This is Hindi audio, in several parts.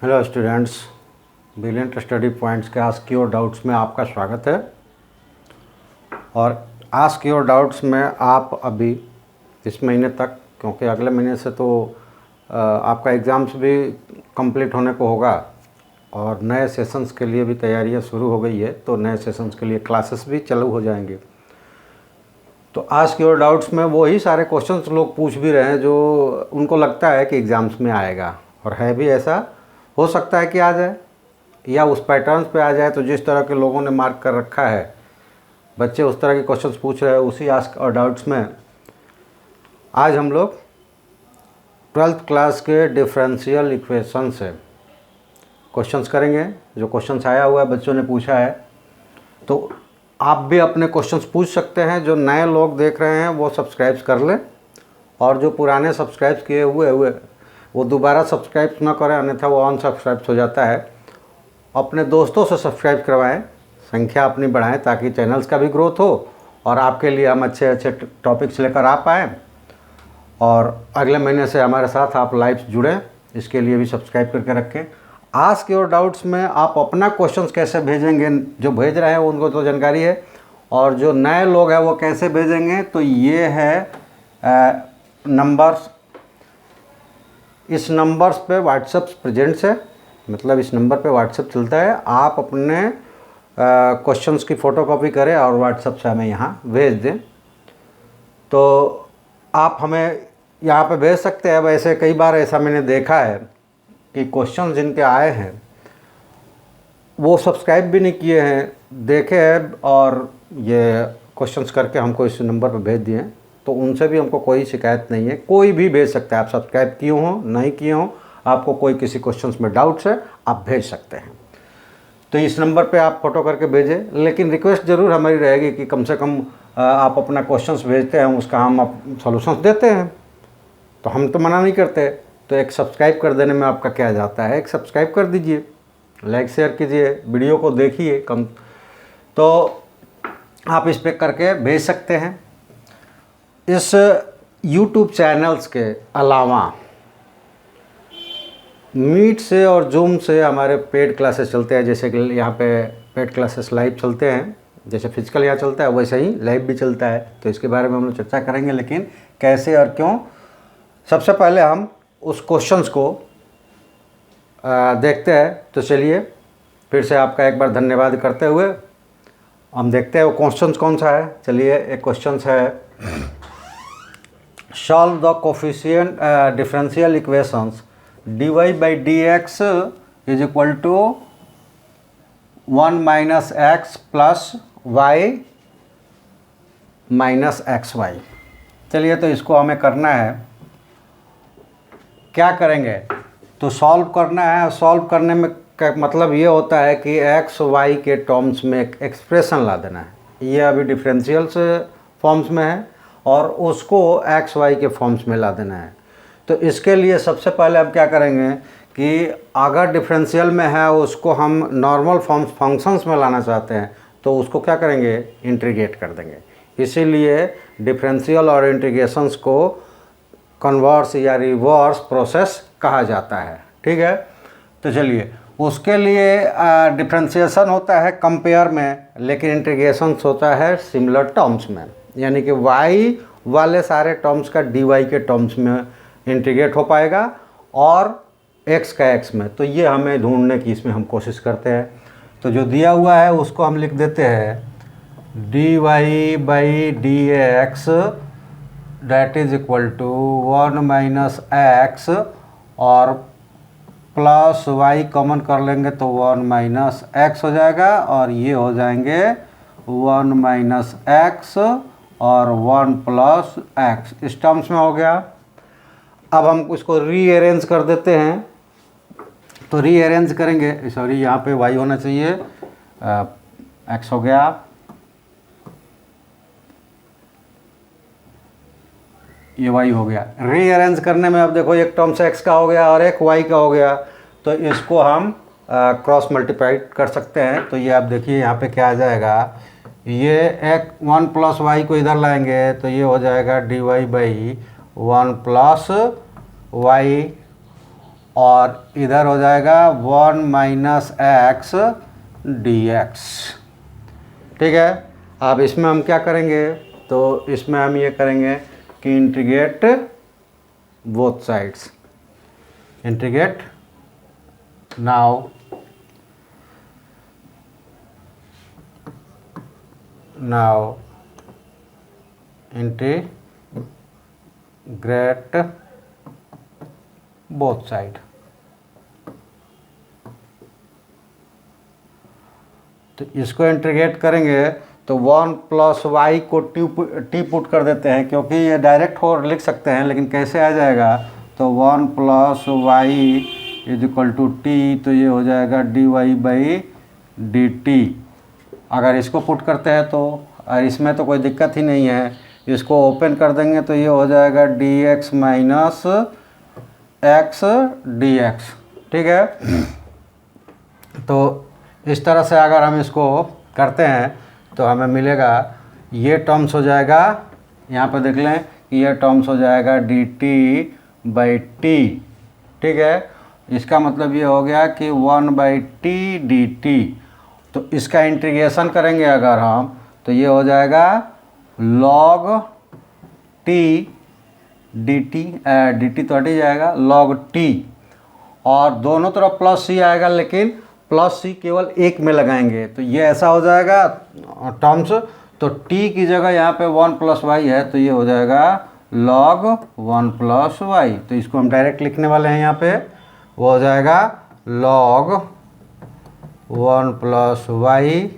Hello students, brilliant study points के आस्क योर डाउट्स में आपका स्वागत है। और आस्क योर डाउट्स में आप अभी इस महीने तक, क्योंकि अगले महीने से तो आपका एग्ज़ाम्स भी कंप्लीट होने को होगा और नए सेशंस के लिए भी तैयारियां शुरू हो गई है, तो नए सेशंस के लिए क्लासेस भी चालू हो जाएंगे। तो आस्क योर डाउट्स में वो ही सारे क्वेश्चंस लोग पूछ भी रहे हैं जो उनको लगता है कि एग्ज़ाम्स में आएगा, और है भी ऐसा। हो सकता है कि आ जाए या उस पैटर्न्स पे आ जाए। तो जिस तरह के लोगों ने मार्क कर रखा है, बच्चे उस तरह के क्वेश्चंस पूछ रहे हैं। उसी आस्क और डाउट्स में आज हम लोग 12th क्लास के डिफरेंशियल इक्वेशन से क्वेश्चंस करेंगे। जो क्वेश्चंस आया हुआ है, बच्चों ने पूछा है, तो आप भी अपने क्वेश्चंस पूछ सकते हैं। जो नए लोग देख रहे हैं वो सब्सक्राइब कर लें, और जो पुराने सब्सक्राइब किए हुए वो दोबारा सब्सक्राइब ना करें, अन्यथा वो अनसब्सक्राइब हो जाता है। अपने दोस्तों से सब्सक्राइब करवाएं, संख्या अपनी बढ़ाएं, ताकि चैनल्स का भी ग्रोथ हो और आपके लिए हम अच्छे अच्छे टॉपिक्स लेकर आ पाएँ। और अगले महीने से हमारे साथ आप लाइव जुड़ें, इसके लिए भी सब्सक्राइब करके रखें। आस्क योर डाउट्स में आप अपना क्वेश्चंस कैसे भेजेंगे, जो भेज रहे हैं उनको तो जानकारी है, और जो नए लोग हैं वो कैसे भेजेंगे, तो ये है नंबर्स। इस नंबर्स पे व्हाट्सएप प्रेजेंट्स है, मतलब इस नंबर पे व्हाट्सएप चलता है। आप अपने क्वेश्चंस की फ़ोटोकॉपी करें और व्हाट्सएप से हमें यहाँ भेज दें, तो आप हमें यहाँ पे भेज सकते हैं। वैसे कई बार ऐसा मैंने देखा है कि क्वेश्चन जिनके आए हैं वो सब्सक्राइब भी नहीं किए हैं, देखे हैं और ये क्वेश्चंस करके हमको इस नंबर पर भेज दिए, तो उनसे भी हमको कोई शिकायत नहीं है। कोई भी भेज सकता है, आप सब्सक्राइब किए हों नहीं किए हों, आपको कोई किसी क्वेश्चंस में डाउट्स है, आप भेज सकते हैं। तो इस नंबर पे आप फ़ोटो करके भेजें, लेकिन रिक्वेस्ट ज़रूर हमारी रहेगी कि कम से कम आप अपना क्वेश्चंस भेजते हैं, उसका हम सॉल्यूशंस देते हैं, तो हम तो मना नहीं करते। तो एक सब्सक्राइब कर देने में आपका क्या जाता है, एक सब्सक्राइब कर दीजिए, लाइक शेयर कीजिए, वीडियो को देखिए कम, तो आप इस पर करके भेज सकते हैं। इस YouTube चैनल्स के अलावा मीट से और जूम से हमारे पेड क्लासेस चलते हैं। जैसे कि यहाँ पे पेड क्लासेस लाइव चलते हैं, जैसे फिजिकल यहाँ चलता है वैसे ही लाइव भी चलता है। तो इसके बारे में हम लोग चर्चा करेंगे, लेकिन कैसे और क्यों। सबसे पहले हम उस क्वेश्चंस को देखते हैं। तो चलिए फिर से आपका एक बार धन्यवाद करते हुए हम देखते हैं वो क्वेश्चंस कौन सा है। चलिए, एक क्वेश्चंस है, solve the coefficient differential equations dy by dx is equal to 1 minus X plus Y minus X Y. चलिए, तो इसको हमें करना है। क्या करेंगे, तो सॉल्व करना है। सॉल्व करने में का मतलब ये होता है कि एक्स वाई के टर्म्स में एक एक्सप्रेशन ला देना है। ये अभी डिफरेंशियल से फॉर्म्स में है और उसको एक्स वाई के फॉर्म्स में ला देना है। तो इसके लिए सबसे पहले हम क्या करेंगे कि अगर डिफरेंशियल में है उसको हम नॉर्मल फॉर्म्स फंक्शंस में लाना चाहते हैं, तो उसको क्या करेंगे, इंटीग्रेट कर देंगे। इसीलिए डिफरेंशियल और इंटीग्रेशंस को कन्वर्स या रिवर्स प्रोसेस कहा जाता है। ठीक है, तो चलिए, उसके लिए डिफरेंशिएशन होता है कंपेयर में, लेकिन इंटीग्रेशंस होता है सिमिलर टर्म्स में। यानी कि वाई वाले सारे टर्म्स का डी वाई के टर्म्स में इंटीग्रेट हो पाएगा और एक्स का एक्स में। तो ये हमें ढूंढने की इसमें हम कोशिश करते हैं। तो जो दिया हुआ है उसको हम लिख देते हैं D Y by D X that is equal to 1 minus X, और प्लस वाई कॉमन कर लेंगे तो 1 माइनस एक्स हो जाएगा, और ये हो जाएंगे 1 माइनस एक्स और 1 प्लस एक्स। इस टर्म्स में हो गया। अब हम इसको रीअरेंज कर देते हैं। तो रीअरेंज करेंगे, सॉरी यहाँ पे वाई होना चाहिए, एक्स हो गया, ये वाई हो गया। रीअरेंज करने में अब देखो, एक टर्म से एक्स का हो गया और एक वाई का हो गया, तो इसको हम क्रॉस मल्टीप्लाई कर सकते हैं। तो ये आप देखिए यहाँ पे क्या आ जाएगा, ये एक 1 प्लस वाई को इधर लाएंगे तो ये हो जाएगा D Y by 1 plus Y और इधर हो जाएगा 1 माइनस एक्स डी एक्स। ठीक है, अब इसमें हम क्या करेंगे, तो इसमें हम ये करेंगे कि integrate both sides, integrate now integrate both side. तो इसको इंटीग्रेट करेंगे तो 1 प्लस वाई को टी पुट कर देते हैं, क्योंकि ये डायरेक्ट हो लिख सकते हैं, लेकिन कैसे आ जाएगा, तो 1 plus Y is equal to T, तो ये हो जाएगा D Y by D T. अगर इसको पुट करते हैं तो, और इसमें तो कोई दिक्कत ही नहीं है, इसको ओपन कर देंगे तो ये हो जाएगा D x minus x D x. ठीक है, तो इस तरह से अगर हम इसको करते हैं तो हमें मिलेगा, ये टर्म्स हो जाएगा, यहाँ पर देख लें कि ये टर्म्स हो जाएगा डी टी बाई टी। ठीक है, इसका मतलब ये हो गया कि 1 बाई टी डी टी। तो इसका इंटीग्रेशन करेंगे अगर हम, तो ये हो जाएगा log T D T, D T तो हट ही जाएगा, लॉग टी, और दोनों तरफ प्लस सी आएगा, लेकिन प्लस सी केवल एक में लगाएंगे, तो ये ऐसा हो जाएगा टर्म्स। तो t की जगह यहाँ पे 1 प्लस वाई है, तो ये हो जाएगा log 1 प्लस वाई। तो इसको हम डायरेक्ट लिखने वाले हैं, यहाँ पे वो हो जाएगा log 1 प्लस वाई,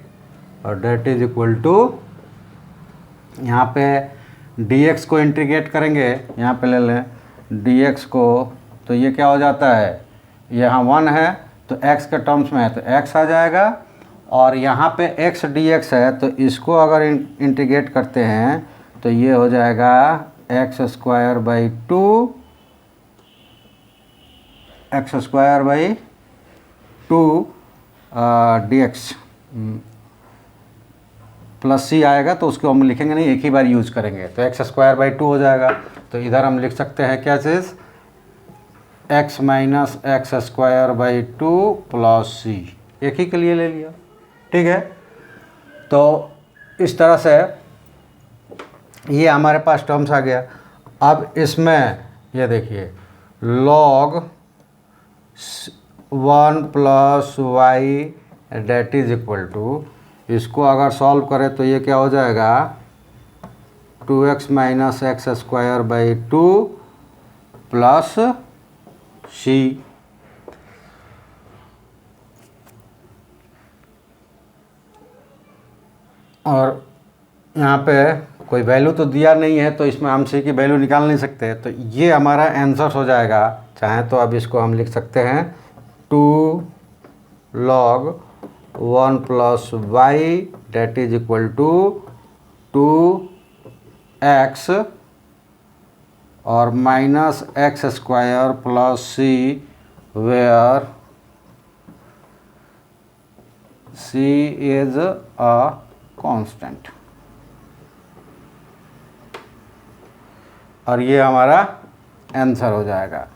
और डेट इज इक्वल टू, यहाँ पे dx को इंटीग्रेट करेंगे, यहाँ पे ले लें dx को, तो ये क्या हो जाता है, यहाँ 1 है तो x के टर्म्स में है तो x आ जाएगा, और यहाँ पे x dx है, तो इसको अगर इंटीग्रेट करते हैं तो ये हो जाएगा x square by 2 d x plus c आएगा, तो उसको हम लिखेंगे नहीं, एक ही बार यूज करेंगे, तो एक्स स्क्वायर बाई 2 हो जाएगा। तो इधर हम लिख सकते हैं क्या चीज़, x minus x square by 2 plus c, एक ही के लिए ले लिया। ठीक है, तो इस तरह से ये हमारे पास टर्म्स आ गया। अब इसमें ये देखिए log 1 plus Y that is equal to, इसको अगर सॉल्व करें तो ये क्या हो जाएगा 2x minus x square by 2 plus c. और यहाँ पे कोई वैल्यू तो दिया नहीं है, तो इसमें हम सी की वैल्यू निकाल नहीं सकते, तो ये हमारा आंसर हो जाएगा। चाहे तो अब इसको हम लिख सकते हैं 2 log 1 plus Y that is equal to 2x और minus x square plus C, where C is a constant. और ये हमारा आंसर हो जाएगा।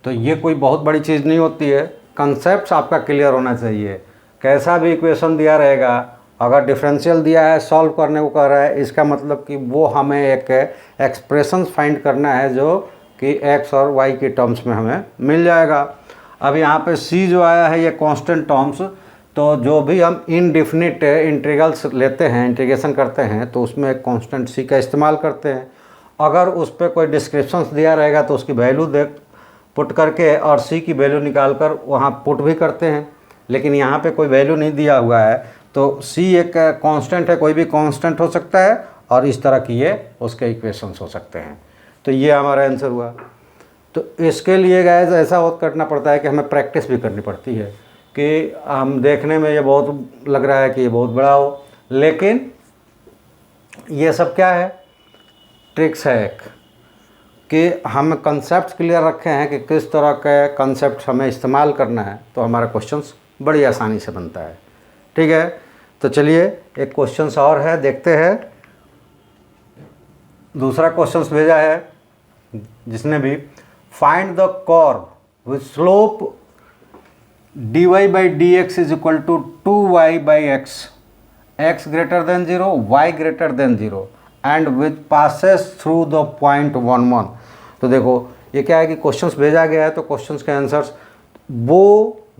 तो ये कोई बहुत बड़ी चीज़ नहीं होती है, कंसेप्ट आपका क्लियर होना चाहिए। कैसा भी इक्वेशन दिया रहेगा, अगर डिफरेंशियल दिया है, सॉल्व करने को कह रहा है, इसका मतलब कि वो हमें एक एक्सप्रेशन फाइंड करना है जो कि x और y के टर्म्स में हमें मिल जाएगा। अब यहाँ पे c जो आया है ये कांस्टेंट टर्म्स, तो जो भी हम इनडिफिनिट इंटीग्रल्स लेते हैं, इंटीग्रेशन करते हैं, तो उसमें एक कांस्टेंट c का इस्तेमाल करते हैं। अगर उस पर कोई डिस्क्रिप्शंस दिया रहेगा तो उसकी वैल्यू पुट करके और c की वैल्यू निकाल कर वहाँ पुट भी करते हैं, लेकिन यहाँ पे कोई वैल्यू नहीं दिया हुआ है, तो c एक कांस्टेंट है, कोई भी कांस्टेंट हो सकता है, और इस तरह की ये उसके इक्वेशंस हो सकते हैं। तो ये हमारा आंसर हुआ। तो इसके लिए गाइस ऐसा करना पड़ता है कि हमें प्रैक्टिस भी करनी पड़ती है, कि हम देखने में ये बहुत लग रहा है कि ये बहुत बड़ा हो, लेकिन ये सब क्या है, ट्रिक्स है एक, कि हम कंसेप्ट क्लियर रखे हैं कि किस तरह के कंसेप्ट हमें इस्तेमाल करना है, तो हमारा क्वेश्चंस बड़ी आसानी से बनता है। ठीक है, तो चलिए एक क्वेश्चंस और है, देखते हैं। दूसरा क्वेश्चंस भेजा है जिसने भी, find the curve with slope dy by dx is equal to 2y by X, x greater than 0, y greater than 0 and with passes through the point 1 1। तो देखो ये क्या है कि क्वेश्चंस भेजा गया है तो क्वेश्चंस के आंसर्स वो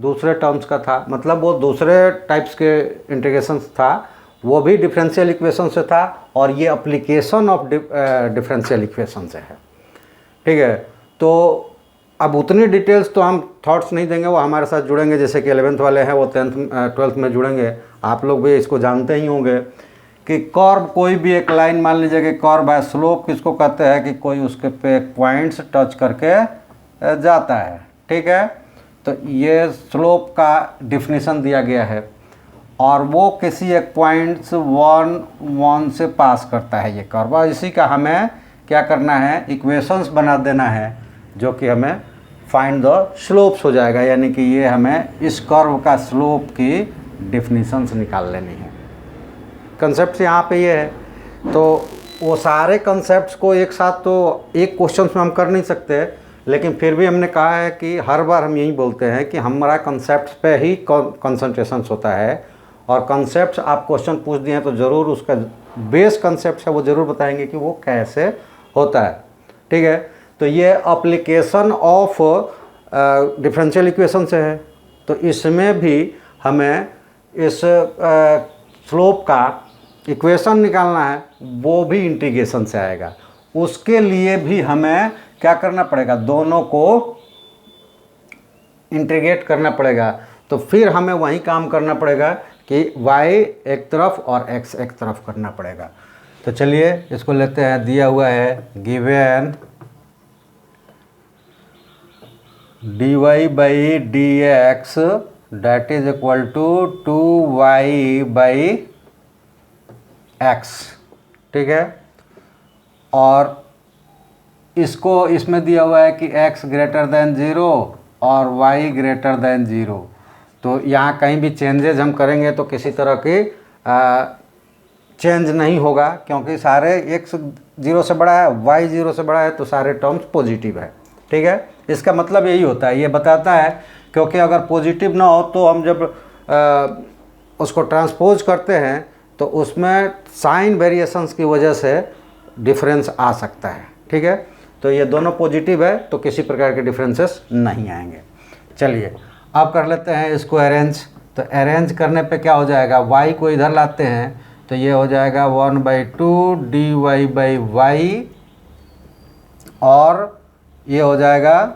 दूसरे टर्म्स का था, मतलब वो दूसरे टाइप्स के इंटीग्रेशंस था, वो भी डिफरेंशियल इक्वेशन से था और ये अप्लीकेशन ऑफ डिफरेंशियल इक्वेशन से है। ठीक है, तो अब उतनी डिटेल्स तो हम थॉट्स नहीं देंगे, वो हमारे साथ जुड़ेंगे, जैसे कि 11th वाले हैं वो 12th में जुड़ेंगे। आप लोग भी इसको जानते ही होंगे कि कर्व, कोई भी एक लाइन मान लीजिए कि कर्व है, स्लोप किसको कहते हैं कि कोई उसके पे पॉइंट्स टच करके जाता है। ठीक है, तो ये स्लोप का डिफिनीशन दिया गया है और वो किसी एक पॉइंट्स 1 1 से पास करता है ये कर्व, और इसी का हमें क्या करना है, इक्वेशंस बना देना है जो कि हमें फाइंड द स्लोप्स हो जाएगा, यानी कि ये हमें इस कर्व का स्लोप की डिफिनीशंस निकाल लेनी है। कंसेप्ट यहाँ पे ये है, तो वो सारे कंसेप्ट्स को एक साथ तो एक क्वेश्चन में हम कर नहीं सकते, लेकिन फिर भी हमने कहा है कि हर बार हम यही बोलते हैं कि हमारा कंसेप्ट पे ही कंसंट्रेशन होता है, और कंसेप्ट आप क्वेश्चन पूछ दिए हैं तो ज़रूर उसका बेस कंसेप्ट है वो ज़रूर बताएंगे कि वो कैसे होता है। ठीक है, तो ये एप्लीकेशन ऑफ डिफरेंशियल इक्वेशन से है, तो इसमें भी हमें इस स्लोप का इक्वेशन निकालना है, वो भी इंटीग्रेशन से आएगा। उसके लिए भी हमें क्या करना पड़ेगा, दोनों को इंटीग्रेट करना पड़ेगा। तो फिर हमें वही काम करना पड़ेगा कि y एक तरफ और x एक तरफ करना पड़ेगा। तो चलिए इसको लेते हैं, दिया हुआ है given dy by D X that is equal to 2y by X. ठीक है, और इसको इसमें दिया हुआ है कि x ग्रेटर देन 0 और y ग्रेटर देन 0। तो यहाँ कहीं भी चेंजेज हम करेंगे तो किसी तरह की चेंज नहीं होगा, क्योंकि सारे x 0 से बड़ा है, y 0 से बड़ा है, तो सारे टर्म्स पॉजिटिव है। ठीक है, इसका मतलब यही होता है, ये बताता है, क्योंकि अगर पॉजिटिव ना हो तो हम जब उसको ट्रांसपोज करते हैं तो उसमें साइन वेरिएशंस की वजह से डिफरेंस आ सकता है। ठीक है, तो ये दोनों पॉजिटिव है तो किसी प्रकार के डिफरेंसेस नहीं आएंगे। चलिए अब कर लेते हैं इसको अरेंज। तो अरेंज करने पे क्या हो जाएगा, y को इधर लाते हैं तो ये हो जाएगा 1/2 dy बाई वाई, और ये हो जाएगा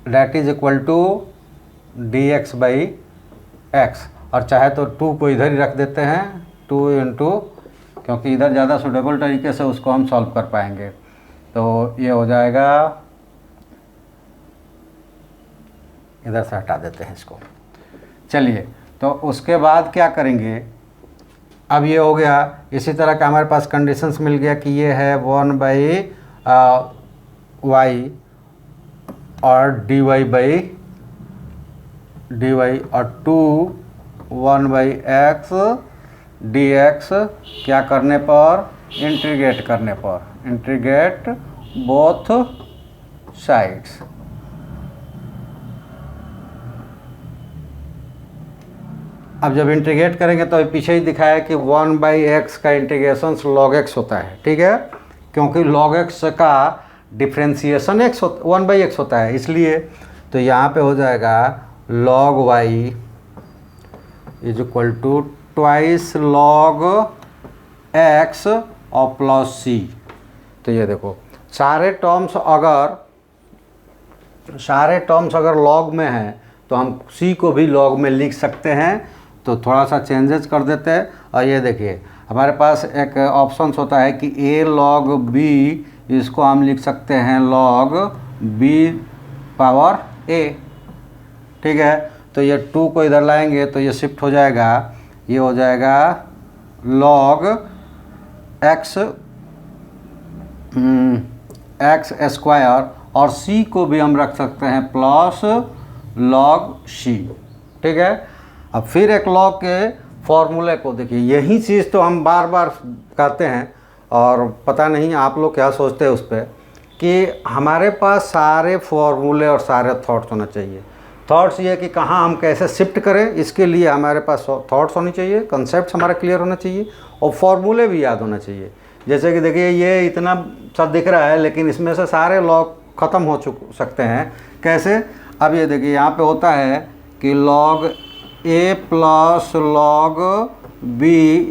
that is equal to dx by X, और चाहे तो 2 को इधर ही रख देते हैं, 2 इंटू, क्योंकि इधर ज़्यादा सूटेबल तरीके से उसको हम सॉल्व कर पाएंगे। तो ये हो जाएगा, इधर से हटा देते हैं इसको। चलिए, तो उसके बाद क्या करेंगे, अब ये हो गया, इसी तरह का हमारे पास कंडीशंस मिल गया कि ये है 1/y और dy बाई dy और 2 1/x dx, क्या करने पर, इंटीग्रेट करने पर, इंटीग्रेट बोथ साइड्स। अब जब इंटीग्रेट करेंगे तो पीछे ही दिखाया कि 1/x का इंटीग्रेशन log x होता है। ठीक है, क्योंकि log x का डिफ्रेंसिएशन 1/x होता है, इसलिए तो यहाँ पे हो जाएगा log y is equal to twice log x और प्लस c। तो ये देखो सारे टर्म्स अगर log में हैं तो हम c को भी log में लिख सकते हैं। तो थोड़ा सा चेंजेस कर देते हैं, और ये देखिए हमारे पास एक ऑप्शन होता है कि a log b, इसको हम लिख सकते हैं log b पावर a। ठीक है, तो ये 2 को इधर लाएंगे तो ये शिफ्ट हो जाएगा, ये हो जाएगा log x स्क्वायर, और c को भी हम रख सकते हैं प्लस log c। ठीक है, अब फिर एक log के फॉर्मूले को देखिए, यही चीज़ तो हम बार बार कहते हैं और पता नहीं आप लोग क्या सोचते हैं उस पर, कि हमारे पास सारे फॉर्मूले और सारे थॉट्स होना चाहिए। थॉट्स ये कि कहाँ हम कैसे शिफ्ट करें, इसके लिए हमारे पास थॉट्स होनी चाहिए, कंसेप्ट हमारा क्लियर होना चाहिए और फॉर्मूले भी याद होना चाहिए। जैसे कि देखिए ये इतना सा दिख रहा है लेकिन इसमें से सारे लॉग ख़त्म हो सकते हैं। कैसे? अब ये देखिए यहाँ पे होता है कि log a plus log b,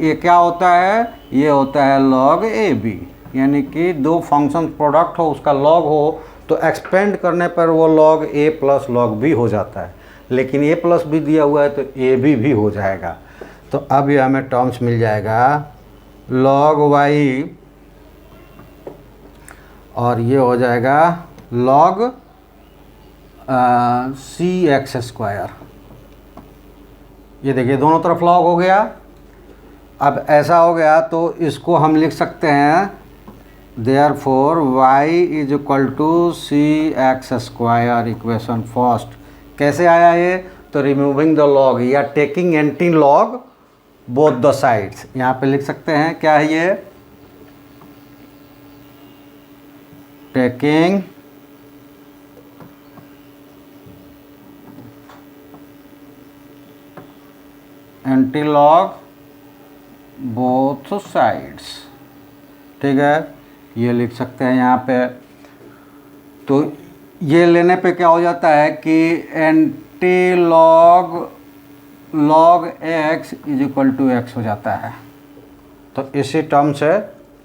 ये क्या होता है? ये होता है log a b, यानी कि दो फंक्शन प्रोडक्ट हो उसका log हो तो एक्सपेंड करने पर वो log a plus log b हो जाता है। लेकिन a प्लस b दिया हुआ है तो a b भी हो जाएगा। तो अब ये हमें टर्म्स मिल जाएगा log y और ये हो जाएगा log c x स्क्वायर। ये देखिए दोनों तरफ log हो गया। अब ऐसा हो गया तो इसको हम लिख सकते हैं therefore y is equal to C X square, equation first. कैसे आया ये? तो रिमूविंग द log या taking anti log both the sides. यहाँ पे लिख सकते हैं क्या है ये? Taking anti log both sides. ठीक है, ये लिख सकते हैं यहाँ पे। तो ये लेने पे क्या हो जाता है कि anti log x is equal to X हो जाता है। तो इसी टर्म से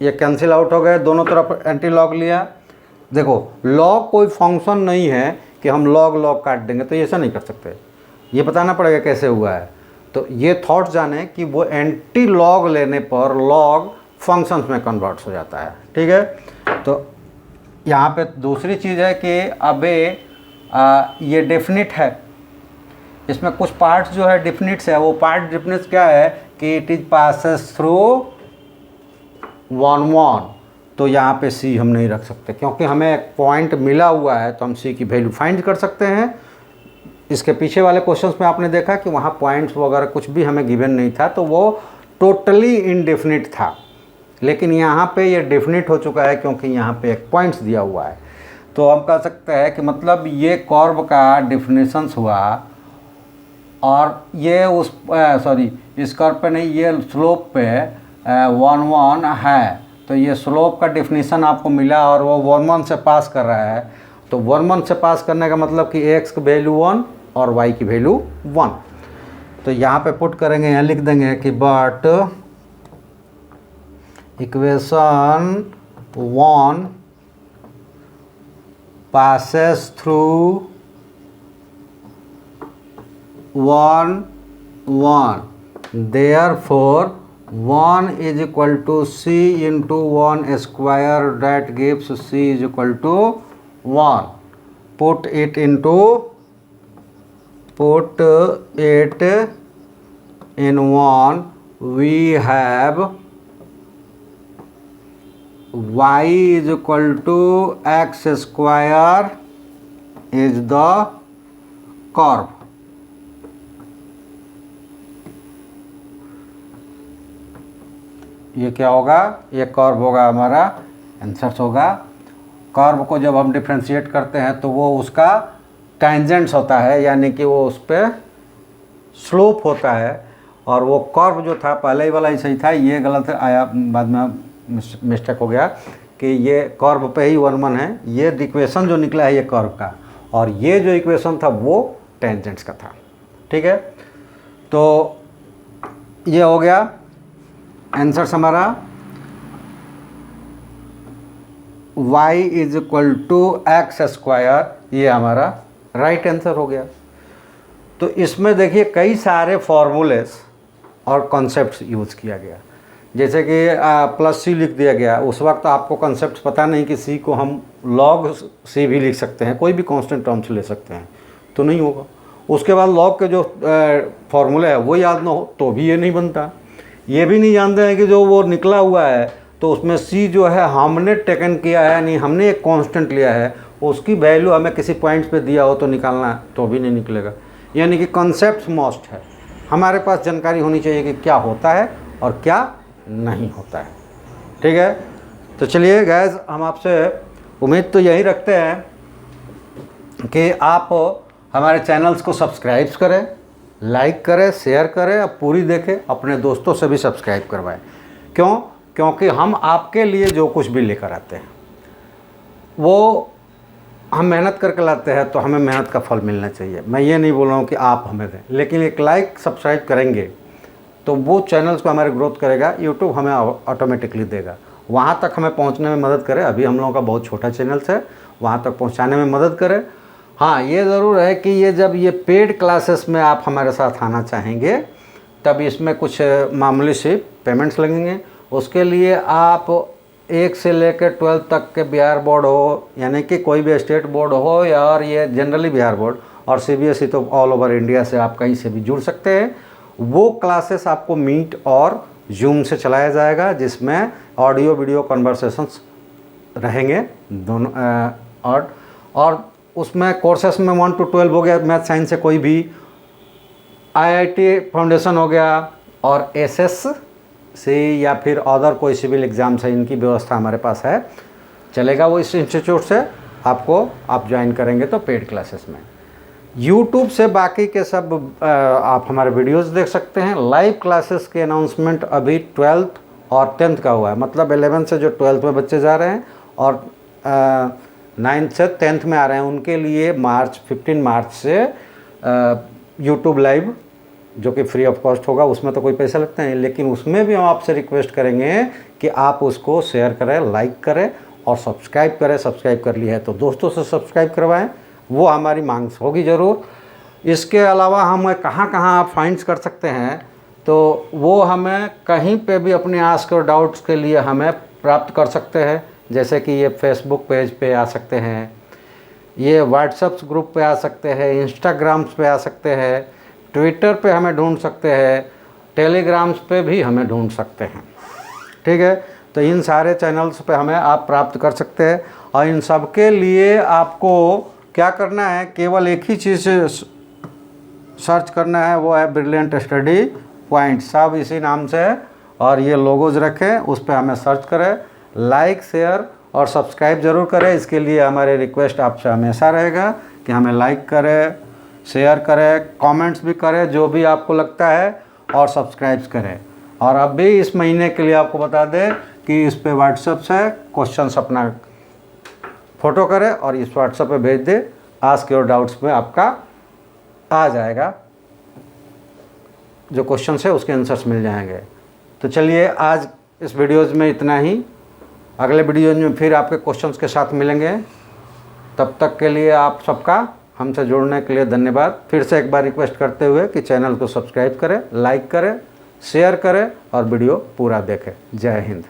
ये कैंसिल आउट हो गए, दोनों तरफ एंटी log लिया। देखो log कोई फंक्शन नहीं है कि हम log काट देंगे, तो ऐसा नहीं कर सकते, ये बताना पड़ेगा कैसे हुआ है। तो ये थॉट जाने कि वो एंटी log लेने पर log फंक्शंस में कन्वर्ट हो जाता है। ठीक है, तो यहाँ पे दूसरी चीज़ है कि अबे ये डेफिनिट है, इसमें कुछ पार्ट्स जो है डिफिनिट्स है। वो पार्ट डिफिनिट्स क्या है कि इट इज पासेस थ्रू 1 तो यहाँ पे c हम नहीं रख सकते क्योंकि हमें एक पॉइंट मिला हुआ है तो हम c की वैल्यू फाइंड कर सकते हैं। इसके पीछे वाले क्वेश्चंस में आपने देखा कि वहाँ पॉइंट्स वगैरह कुछ भी हमें गिवन नहीं था, तो वो टोटली इनडेफिनिट था। लेकिन यहाँ पे ये डेफिनिट हो चुका है क्योंकि यहाँ पे एक पॉइंट्स दिया हुआ है। तो हम कह सकते हैं कि मतलब ये कर्व का डिफिनेशंस हुआ और ये उस इस कर्व पे नहीं, ये स्लोप पे 1 है। तो ये स्लोप का डिफिनेशन आपको मिला और वो 1 से पास कर रहा है। तो 1 से पास करने का मतलब कि x की वैल्यू 1 और y की वैल्यू 1। तो यहाँ पे पुट करेंगे, यहाँ लिख देंगे कि but equation 1 passes through 1 therefore 1 is equal to c into 1 square, that gives c is equal to 1. Put it in 1, we have y is equal to x square is the curve. ये क्या होगा? ये कर्व होगा, हमारा आंसर्स होगा। कर्व को जब हम डिफ्रेंशिएट करते हैं तो वो उसका टेंजेंट्स होता है, यानी कि वो उस पर स्लोप होता है। और वो कर्व जो था पहले ही वाला ही सही था, ये गलत आया, बाद में मिस्टेक हो गया कि ये कर्व पे ही 1 है। ये इक्वेशन जो निकला है ये कर्व का, और ये जो इक्वेशन था वो टेंजेंट्स का था। ठीक है, तो ये हो गया आंसर हमारा y is equal to X square, ये हमारा राइट आंसर हो गया। तो इसमें देखिए कई सारे फॉर्मूलेस और कॉन्सेप्ट्स यूज़ किया गया। जैसे कि प्लस c लिख दिया गया, उस वक्त आपको कॉन्सेप्ट पता नहीं कि c को हम log c भी लिख सकते हैं, कोई भी कांस्टेंट टर्म्स ले सकते हैं, तो नहीं होगा। उसके बाद log के जो फॉर्मूला है वो याद ना हो तो भी ये नहीं बनता। ये भी नहीं जानते हैं कि जो वो निकला हुआ है तो उसमें c जो है हमने टेकन किया है, नहीं हमने एक कांस्टेंट लिया है, उसकी वैल्यू हमें किसी पॉइंट पे दिया हो तो निकालना तो भी नहीं निकलेगा। यानी कि कॉन्सेप्ट मस्ट है, हमारे पास जानकारी होनी चाहिए कि क्या होता है और क्या नहीं होता है। ठीक है, तो चलिए गाइस हम आपसे उम्मीद तो यही रखते हैं कि आप हमारे चैनल्स को सब्सक्राइब करें, लाइक करें, शेयर करें, और पूरी देखें, अपने दोस्तों से भी सब्सक्राइब करवाएं। क्योंकि हम आपके लिए जो कुछ भी लेकर आते हैं वो हम मेहनत करके लाते हैं, तो हमें मेहनत का फल मिलना चाहिए। मैं ये नहीं बोल रहा हूँ कि आप हमें दें, लेकिन एक लाइक सब्सक्राइब करेंगे तो वो चैनल्स को हमारे ग्रोथ करेगा, यूट्यूब हमें ऑटोमेटिकली देगा, वहाँ तक हमें पहुँचने में मदद करे। अभी हम लोगों का बहुत छोटा चैनल्स है, वहाँ तक पहुँचाने में मदद करे। हाँ, ये ज़रूर है कि ये जब ये पेड क्लासेस में आप हमारे साथ आना चाहेंगे तब इसमें कुछ मामूली सी पेमेंट्स लगेंगे। उसके लिए आप 1 से लेकर 12 तक के बिहार बोर्ड हो, यानी कि कोई भी स्टेट बोर्ड हो, या और ये जनरली बिहार बोर्ड और CBSE तो ऑल ओवर इंडिया से आप कहीं से भी जुड़ सकते हैं। वो क्लासेस आपको मीट और जूम से चलाया जाएगा, जिसमें ऑडियो वीडियो कन्वर्सेशंस रहेंगे दोनों। और उसमें कोर्सेस में 1 to 12 हो गया, मैथ साइंस से कोई भी, IIT फाउंडेशन हो गया, और SSC या फिर अदर कोई सिविल एग्ज़ाम्स है, इनकी व्यवस्था हमारे पास है, चलेगा वो इस इंस्टीट्यूट से। आप ज्वाइन करेंगे तो पेड क्लासेस में। यूट्यूब से बाकी के सब आप हमारे वीडियोस देख सकते हैं। लाइव क्लासेस के अनाउंसमेंट अभी 12th और 10th का हुआ है, मतलब 11 से जो 12th में बच्चे जा रहे हैं और 9th से 10th में आ रहे हैं, उनके लिए 15 मार्च से यूट्यूब लाइव, जो कि फ्री ऑफ कॉस्ट होगा, उसमें तो कोई पैसा लगता है, लेकिन उसमें भी हम आपसे रिक्वेस्ट करेंगे कि आप उसको शेयर करें, लाइक करें और सब्सक्राइब करें। सब्सक्राइब कर लिया है तो दोस्तों से सब्सक्राइब करवाएं, वो हमारी मांग होगी ज़रूर। इसके अलावा हम कहाँ आप फाइंड्स कर सकते हैं, तो वो हमें कहीं पे भी अपने आस्क और डाउट्स के लिए हमें प्राप्त कर सकते हैं। जैसे कि ये फेसबुक पेज पे आ सकते हैं, ये व्हाट्सएप ग्रुप पे आ सकते हैं, इंस्टाग्राम्स पे आ सकते हैं, ट्विटर पे हमें ढूंढ सकते हैं, टेलीग्राम्स पे भी हमें ढूंढ सकते हैं। ठीक है, तो इन सारे चैनल्स पे हमें आप प्राप्त कर सकते हैं। और इन सब के लिए आपको क्या करना है, केवल एक ही चीज़ सर्च करना है, वो है ब्रिलियंट स्टडी पॉइंट, सब इसी नाम से है, और ये लोगोज रखें, उस पर हमें सर्च करें, लाइक शेयर और सब्सक्राइब ज़रूर करें। इसके लिए हमारे रिक्वेस्ट आपसे हमेशा रहेगा कि हमें लाइक करें, शेयर करें, कमेंट्स भी करें जो भी आपको लगता है, और सब्सक्राइब करें। और अब भी इस महीने के लिए आपको बता दें कि इस पे व्हाट्सएप से क्वेश्चंस अपना फ़ोटो करें और इस व्हाट्सएप पे भेज दें, आस्क योर डाउट्स में आपका आ जाएगा, जो क्वेश्चन है उसके आंसर्स मिल जाएंगे। तो चलिए आज इस वीडियोज़ में इतना ही, अगले वीडियोज़ में फिर आपके क्वेश्चंस के साथ मिलेंगे। तब तक के लिए आप सबका हमसे जुड़ने के लिए धन्यवाद। फिर से एक बार रिक्वेस्ट करते हुए कि चैनल को सब्सक्राइब करें, लाइक करें, शेयर करें और वीडियो पूरा देखें। जय हिंद।